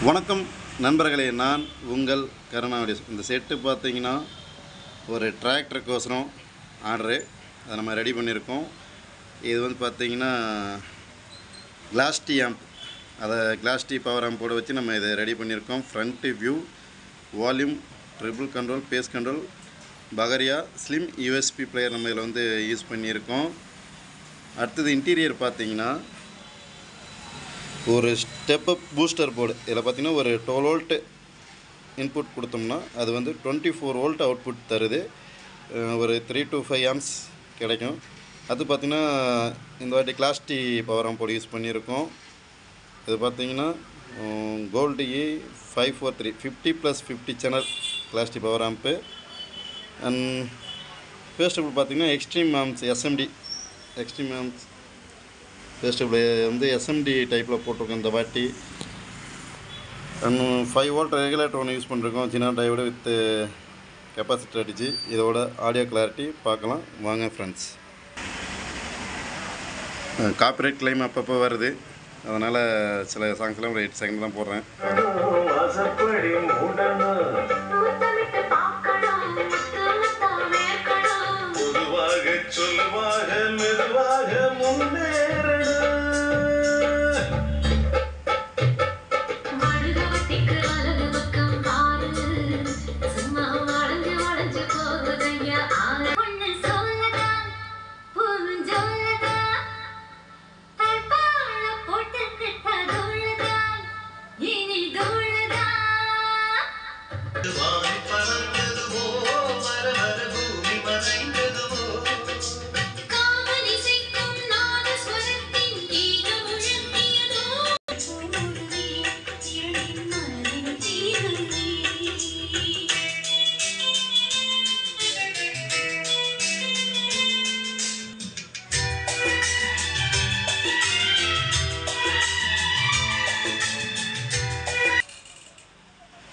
வணக்கம் நண்பர்களே, நான் உங்கள் கருணாநிதி. இந்த செட்டு பார்த்தீங்கன்னா ஒரு டிராக்டருக்கோசரம் ஆர்டரு, அதை நம்ம ரெடி பண்ணியிருக்கோம். இது வந்து பார்த்திங்கன்னா கிளாஸ் டி ஆம்ப், அதை கிளாஸ் டி பவர் ஆம்போடு வச்சு நம்ம இதை ரெடி பண்ணியிருக்கோம். Front view, volume, treble control, bass control, பகரியா, ஸ்லிம் யூஎஸ்பி பிளேயர் நம்ம இதில் வந்து யூஸ் பண்ணியிருக்கோம். அடுத்தது இன்டீரியர் பார்த்திங்கன்னா ஒரு ஸ்டெப் அப் பூஸ்டர் போர்டு. இதில் பார்த்திங்கன்னா ஒரு 12 வோல்ட் இன்புட் கொடுத்தோம்னா அது வந்து 24 வோல்ட் அவுட்புட் தருது. ஒரு 3 to 5 ஆம்ஸ் கிடைக்கும். அது பார்த்திங்கன்னா இந்த வாட்டி கிளாஸ் டி பவர் ஆம்போடு யூஸ் பண்ணியிருக்கோம். இது பார்த்திங்கன்னா gold E543 50+50 channel class D power amp. And பேஸ்டபிள் பார்த்திங்கன்னா எக்ஸ்ட்ரீம் ஆம்ஸ் எக்ஸ்ட்ரீம் ஆம்ஸ் பேஸ்டபிள் வந்து எஸ்எம்டி டைப்பில் போட்டிருக்கோம் இந்த வாட்டி. அண்ட் 5 வோல்ட் ரெகுலேட்டர் ஒன்று யூஸ் பண்ணிருக்கோம், சின்ன டையோடு வித் கெப்பாசிட்டர் அடிச்சு. இதோட ஆடியோ கிளாரிட்டி பார்க்கலாம் வாங்க ஃப்ரெண்ட்ஸ். காப்பிரைட் கிளைம் அப்பப்போ வருது, அதனால் சில சாங்ஸ்லாம் ஒரு 8 செகண்ட் தான் போடுறேன்.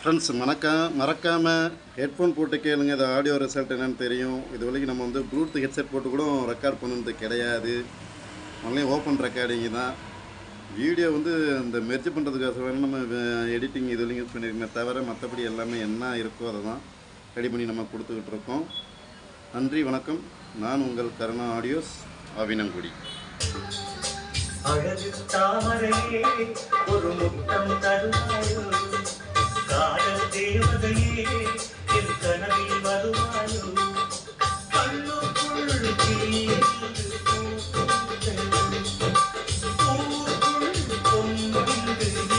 ஃப்ரெண்ட்ஸ், மறக்காமல் ஹெட்ஃபோன் போட்டு கேளுங்க. இது ஆடியோ ரிசல்ட் என்னென்னு தெரியும். இது வரைக்கும் நம்ம வந்து ப்ளூடூத் ஹெட்செட் போட்டு கூட ரெக்கார்ட் பண்ணுறது கிடையாது. ஒன்லி ஓப்பன் ரெக்கார்டிங்கு தான். வீடியோ வந்து இந்த மெர்ஜ் பண்ணுறதுக்காக வேணும் நம்ம எடிட்டிங் இது வரைக்கும் யூஸ் பண்ணியிருக்கோமே தவிர மற்றபடி எல்லாமே என்ன இருக்கோ அதை தான் ரெடி பண்ணி நம்ம கொடுத்துக்கிட்டு இருக்கோம். நன்றி, வணக்கம். நான் உங்கள் கருணா ஆடியோஸ், ஆவினங்குடி. அழகு தாமரையே ஒரு முத்தம் தருவாயோ, காதல் தேவதையே என் கனவில் வருவாயோ, கண்ணுக்குள்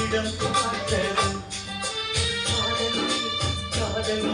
இடம் பார்த்தது காதல்